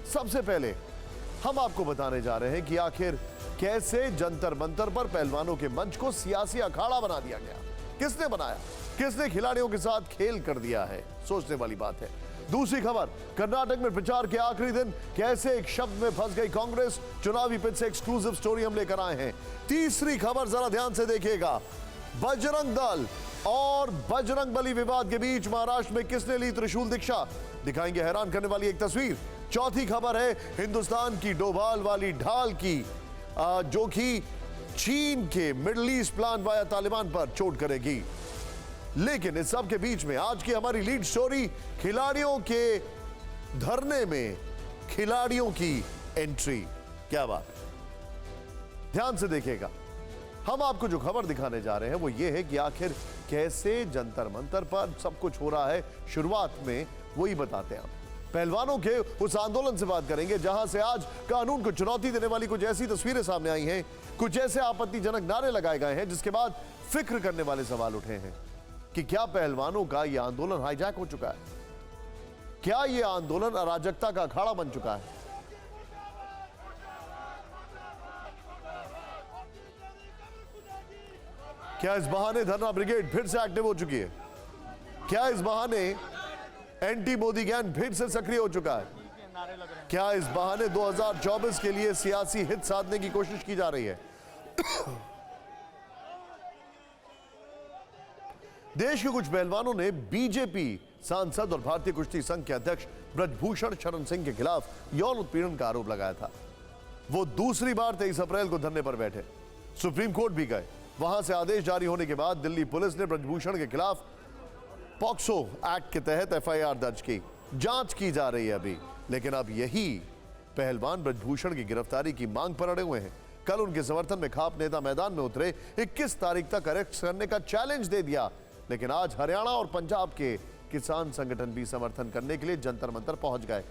सबसे पहले हम आपको बताने जा रहे हैं कि आखिर कैसे जंतर मंतर पर पहलवानों के मंच को सियासी अखाड़ा बना दिया गया। किसने बनाया, किसने खिलाड़ियों के साथ खेल कर दिया है, सोचने वाली बात है। दूसरी खबर, कर्नाटक में प्रचार के आखिरी दिन कैसे एक शब्द में फंस गई कांग्रेस, चुनावी पिच से एक्सक्लूसिव स्टोरी हम लेकर आए हैं। तीसरी खबर जरा ध्यान से देखिएगा, बजरंग दल और बजरंगबली विवाद के बीच महाराष्ट्र में किसने ली त्रिशूल दीक्षा, दिखाएंगे हैरान करने वाली एक तस्वीर। चौथी खबर है हिंदुस्तान की डोभाल वाली ढाल की, जो कि चीन के middle east plan via Taliban पर चोट करेगी। लेकिन इस सब के बीच में आज की हमारी लीड स्टोरी, खिलाड़ियों के धरने में खिलाड़ियों की एंट्री। क्या बात है, ध्यान से देखिएगा। हम आपको जो खबर दिखाने जा रहे हैं वो ये है कि आखिर कैसे जंतर मंतर पर सब कुछ हो रहा है। शुरुआत में वही बताते हैं हम, पहलवानों के उस आंदोलन से बात करेंगे जहां से आज कानून को चुनौती देने वाली कुछ ऐसी तस्वीरें सामने आई हैं, कुछ ऐसे आपत्तिजनक नारे लगाए गए हैं जिसके बाद फिक्र करने वाले सवाल उठे हैं कि क्या पहलवानों का यह आंदोलन हाईजैक हो चुका है, क्या यह आंदोलन अराजकता का अखाड़ा बन चुका है। क्या इस बहाने धरना ब्रिगेड फिर से एक्टिव हो चुकी है, क्या इस बहाने एंटी मोदी गैंग फिर से सक्रिय हो चुका है, क्या इस बहाने 2024 के लिए सियासी हित साधने की कोशिश की जा रही है। देश के कुछ पहलवानों ने बीजेपी सांसद और भारतीय कुश्ती संघ के अध्यक्ष ब्रजभूषण शरण सिंह के खिलाफ यौन उत्पीड़न का आरोप लगाया था। वो दूसरी बार 23 अप्रैल को धरने पर बैठे, सुप्रीम कोर्ट भी गए। वहां से आदेश जारी होने के बाद दिल्ली पुलिस ने ब्रजभूषण के खिलाफ पॉक्सो एक्ट के तहत एफआईआर दर्ज की, जांच की जा रही है अभी। लेकिन अब यही पहलवान ब्रजभूषण की गिरफ्तारी की मांग पर अड़े हुए हैं। कल उनके समर्थन में खाप नेता मैदान में उतरे, 21 तारीख तक अरेस्ट करने का चैलेंज दे दिया। लेकिन आज हरियाणा और पंजाब के किसान संगठन भी समर्थन करने के लिए जंतर मंतर पहुंच गए।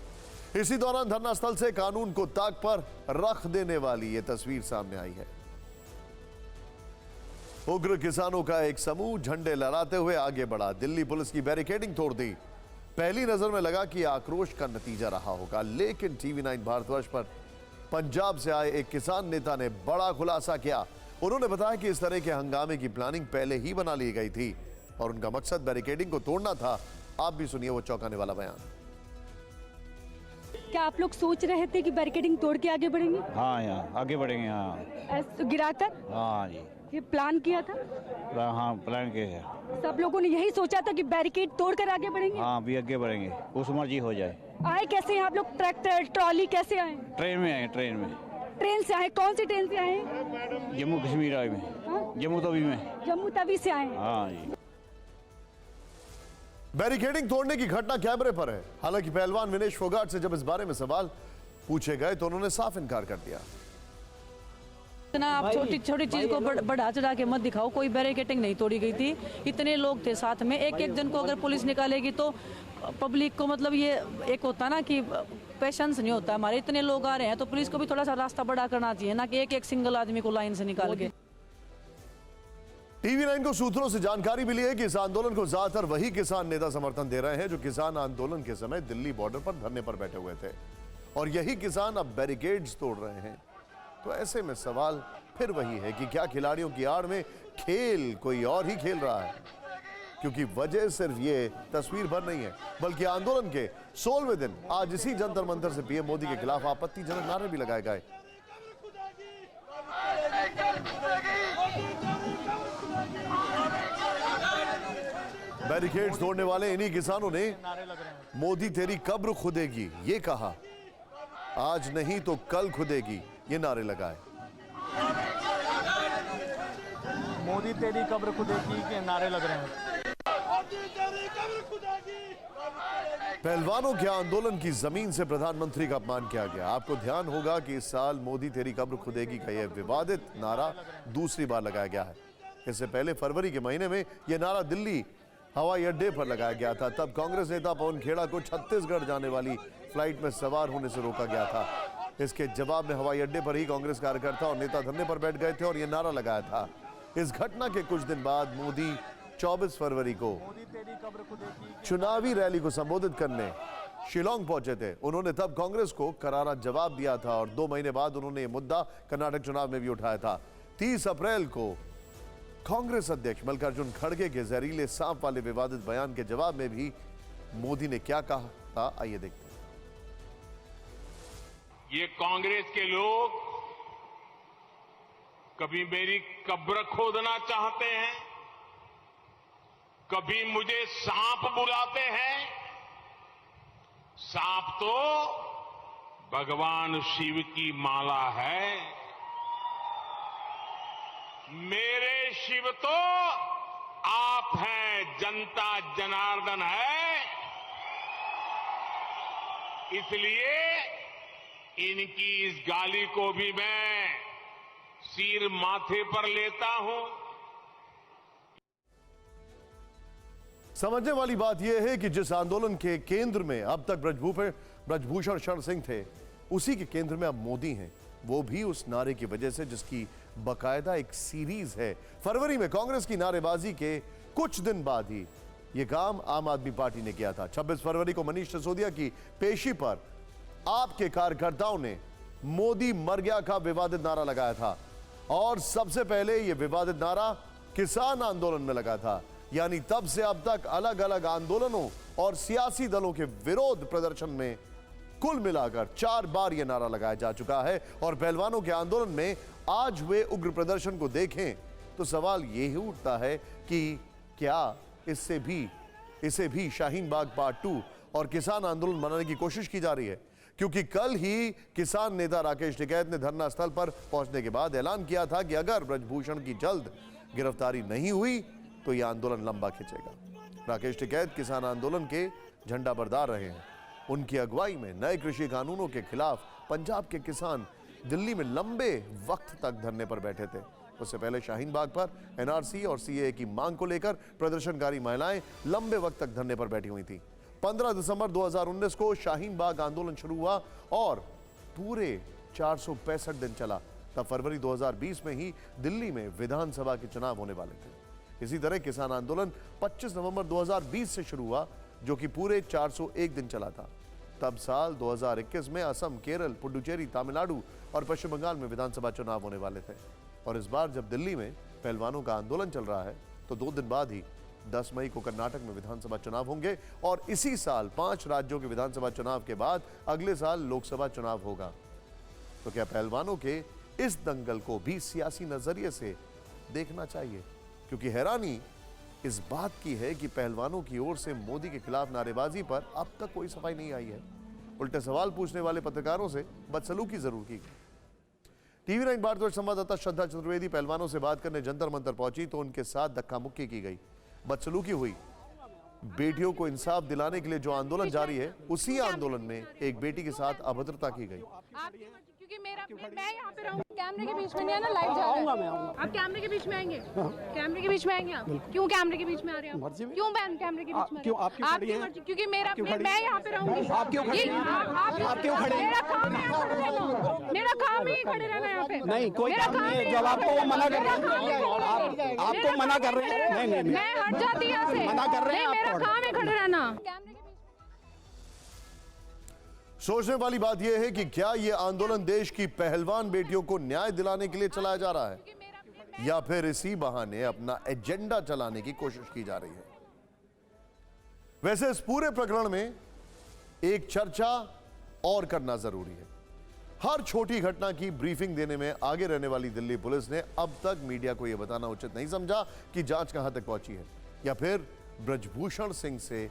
इसी दौरान धरना स्थल से कानून को ताक पर रख देने वाली यह तस्वीर सामने आई है। उग्र किसानों का एक समूह झंडे लहराते हुए आगे बढ़ा, दिल्ली पुलिस की बैरिकेडिंग तोड़ दी। पहली नजर में लगा कि आक्रोश का नतीजा रहा होगा, लेकिन टीवी 9 भारतवर्ष पर पंजाब से आए एक किसान नेता ने बड़ा खुलासा किया। उन्होंने बताया कि इस तरह के हंगामे की प्लानिंग पहले ही बना ली गई थी और उनका मकसद बैरिकेडिंग को तोड़ना था। आप भी सुनिए वो चौंकाने वाला बयान। क्या आप लोग सोच रहे थे कि बैरिकेडिंग तोड़ के आगे बढ़ेंगे? हाँ, यहाँ आगे बढ़ेंगे। हाँ, गिराकर? हाँ जी, ये प्लान किया था? हाँ प्लान किया है। सब लोगों ने यही सोचा था कि बैरिकेड तोड़कर आगे बढ़ेंगे? हाँ, भी आगे बढ़ेंगे, उस मर्जी हो जाए। आए कैसे हैं आप लोग? ट्रैक्टर ट्रॉली कैसे आए? ट्रेन में आए, ट्रेन में। ट्रेन से आए? कौन सी ट्रेन से आए? जम्मू कश्मीर आए में। जम्मू तवी में। जम्मू तवी से आए? हाँ जी। बैरिकेडिंग तोड़ने की घटना कैमरे पर है। हालांकि पहलवान विनेश फोगाट से जब इस बारे में सवाल पूछे गए तो उन्होंने साफ इनकार कर दिया। इतना आप छोटी छोटी चीज को बढ़ा चढ़ा के मत दिखाओ। कोई बैरिकेडिंग नहीं तोड़ी गई थी, इतने लोग थे साथ में। एक एक जन को अगर पुलिस निकालेगी तो पब्लिक को मतलब ये एक होता ना कि पेशेंस नहीं होता हमारे। इतने लोग आ रहे हैं तो पुलिस को भी थोड़ा सा रास्ता बड़ा करना चाहिए, ना कि एक एक सिंगल आदमी को लाइन से निकाल के। टीवी 9 को सूत्रों से जानकारी मिली है कि इस आंदोलन को ज्यादातर वही किसान नेता समर्थन दे रहे हैं जो किसान आंदोलन के समय दिल्ली बॉर्डर पर धरने पर बैठे हुए थे, और यही किसान अब बैरिकेड्स तोड़ रहे हैं। तो ऐसे में सवाल फिर वही है कि क्या खिलाड़ियों की आड़ में खेल कोई और ही खेल रहा है? क्योंकि वजह सिर्फ ये तस्वीर भर नहीं है, बल्कि आंदोलन के 16वें दिन आज इसी जंतर मंतर से पीएम मोदी के खिलाफ आपत्तिजनक नारे भी लगाए गए। बैरिकेड्स तोड़ने वाले इन्हीं किसानों ने मोदी तेरी कब्र खुदेगी ये कहा, आज नहीं तो कल खुदेगी ये नारे लगाए। मोदी तेरी कब्र खुदेगी के नारे लग रहे हैं। पहलवानों के आंदोलन की जमीन से प्रधानमंत्री का अपमान किया गया। आपको ध्यान होगा कि इस साल मोदी तेरी कब्र खुदेगी का यह विवादित नारा दूसरी बार लगाया गया है। इससे पहले फरवरी के महीने में यह नारा दिल्ली हवाई अड्डे पर लगाया गया था। तब कांग्रेस नेता पवन खेड़ा को छत्तीसगढ़ जाने वाली फ्लाइट में सवार होने से रोका गया था। इसके जवाब में हवाई अड्डे पर ही कांग्रेस कार्यकर्ता और नेता धरने पर बैठ गए थे और यह नारा लगाया था। इस घटना के कुछ दिन बाद मोदी 24 फरवरी को चुनावी रैली को संबोधित करने शिलोंग पहुंचे थे। उन्होंने तब कांग्रेस को करारा जवाब दिया था और 2 महीने बाद उन्होंने यह मुद्दा कर्नाटक चुनाव में भी उठाया था। 30 अप्रैल को कांग्रेस अध्यक्ष मल्लिकार्जुन खड़गे के जहरीले सांप वाले विवादित बयान के जवाब में भी मोदी ने क्या कहा था, आइए देखते हैं। ये कांग्रेस के लोग कभी मेरी कब्र खोदना चाहते हैं, कभी मुझे सांप बुलाते हैं। सांप तो भगवान शिव की माला है, मेरे शिव तो आप हैं, जनता जनार्दन है। इसलिए इनकी इस गाली को भी मैं सिर माथे पर लेता हूं। समझने वाली बात यह है कि जिस आंदोलन के केंद्र में अब तक ब्रजभूषण शरण सिंह थे, उसी के केंद्र में अब मोदी हैं। वो भी उस नारे की वजह से जिसकी बकायदा एक सीरीज है। फरवरी में कांग्रेस की नारेबाजी के कुछ दिन बाद ही यह काम आम आदमी पार्टी ने किया था। 26 फरवरी को मनीष सिसोदिया की पेशी पर आपके कार्यकर्ताओं ने मोदी मर गया का विवादित नारा लगाया था और सबसे पहले यह विवादित नारा किसान आंदोलन में लगा था। यानी तब से अब तक अलग अलग आंदोलनों और सियासी दलों के विरोध प्रदर्शन में कुल मिलाकर 4 बार यह नारा लगाया जा चुका है। और पहलवानों के आंदोलन में आज हुए उग्र प्रदर्शन को देखें तो सवाल यही उठता है कि क्या इसे भी शाहीन बाग पार्ट 2 और किसान आंदोलन बनाने की कोशिश की जा रही है। क्योंकि कल ही किसान नेता राकेश टिकैत ने धरना स्थल पर पहुंचने के बाद ऐलान किया था कि अगर ब्रजभूषण की जल्द गिरफ्तारी नहीं हुई तो यह आंदोलन लंबा खिंचेगा। राकेश टिकैत किसान आंदोलन के झंडा बरदार रहे हैं। उनकी अगुवाई में नए कृषि कानूनों के खिलाफ पंजाब के किसान दिल्ली में लंबे वक्त तक धरने पर बैठे थे। उससे पहले शाहीन बाग पर एनआरसी और सीएए की मांग को लेकर प्रदर्शनकारी महिलाएं लंबे वक्त तक धरने पर बैठी हुई थी। 15 दिसंबर 2019 को शाहीन बाग आंदोलन शुरू हुआ और पूरे 465 दिन चला। तब फरवरी 2020 में ही दिल्ली में विधानसभा के चुनाव होने वाले थे। इसी तरह किसान आंदोलन 25 नवंबर 2020 से शुरू हुआ, जो कि पूरे 401 दिन चला था। तब साल 2021 में असम, केरल, पुडुचेरी, तमिलनाडु और पश्चिम बंगाल में विधानसभा चुनाव होने वाले थे। और इस बार जब दिल्ली में पहलवानों का आंदोलन चल रहा है तो 2 दिन बाद ही 10 मई को कर्नाटक में विधानसभा चुनाव होंगे और इसी साल 5 राज्यों के विधानसभा चुनाव के बाद अगले साल लोकसभा चुनाव होगा। तो क्या पहलवानों के इस दंगल को भी सियासी नजरिए से देखना चाहिए? क्योंकि हैरानी इस बात की है कि पहलवानों की ओर से मोदी के खिलाफ नारेबाजी पर अब तक कोई सफाई नहीं आई है। उल्टे सवाल पूछने वाले पत्रकारों से बदसलूकी जरूर की गई। टीवी 9 भारतवर्ष संवाददाता श्रद्धा चतुर्वेदी पहलवानों से बात करने जंतर मंतर पहुंची तो उनके साथ धक्का मुक्की की गई, बदसलूकी हुई। बेटियों को इंसाफ दिलाने के लिए जो आंदोलन जारी है, उसी आंदोलन में एक बेटी के साथ अभद्रता की गई। क्योंकि मैं यहाँ पे रहूँ, कैमरे के बीच में नहीं आना, लाइव जा रहा है। आप कैमरे के बीच में आएंगे? कैमरे के बीच में आएंगे आप? क्यों कैमरे के बीच में आ रहे हैं? क्यों बैन कैमरे के बीच में? क्यों आपकी मर्जी? क्योंकि मैं यहाँ पे रहूंगी। आप क्यों खड़े हैं? मेरा काम है, मेरा काम ही खड़े रहना यहाँ पे। नहीं, कोई काम नहीं है। जब आपको मना कर रहे हैं, आपको मना कर रहे हैं। नहीं, मैं हट जाती यहाँ से। मना कर रहे हैं। मेरा काम है खड़े रहना। सोचने वाली बात यह है कि क्या यह आंदोलन देश की पहलवान बेटियों को न्याय दिलाने के लिए चलाया जा रहा है या फिर इसी बहाने अपना एजेंडा चलाने की कोशिश की जा रही है? वैसे इस पूरे प्रकरण में एक चर्चा और करना जरूरी है। हर छोटी घटना की ब्रीफिंग देने में आगे रहने वाली दिल्ली पुलिस ने अब तक मीडिया को यह बताना उचित नहीं समझा कि जांच कहां तक पहुंची है या फिर ब्रजभूषण सिंह से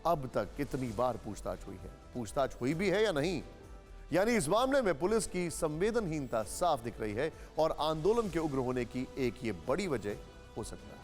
अब तक कितनी बार पूछताछ हुई है, पूछताछ हुई भी है या नहीं। यानी इस मामले में पुलिस की संवेदनहीनता साफ दिख रही है और आंदोलन के उग्र होने की एक ये बड़ी वजह हो सकता है।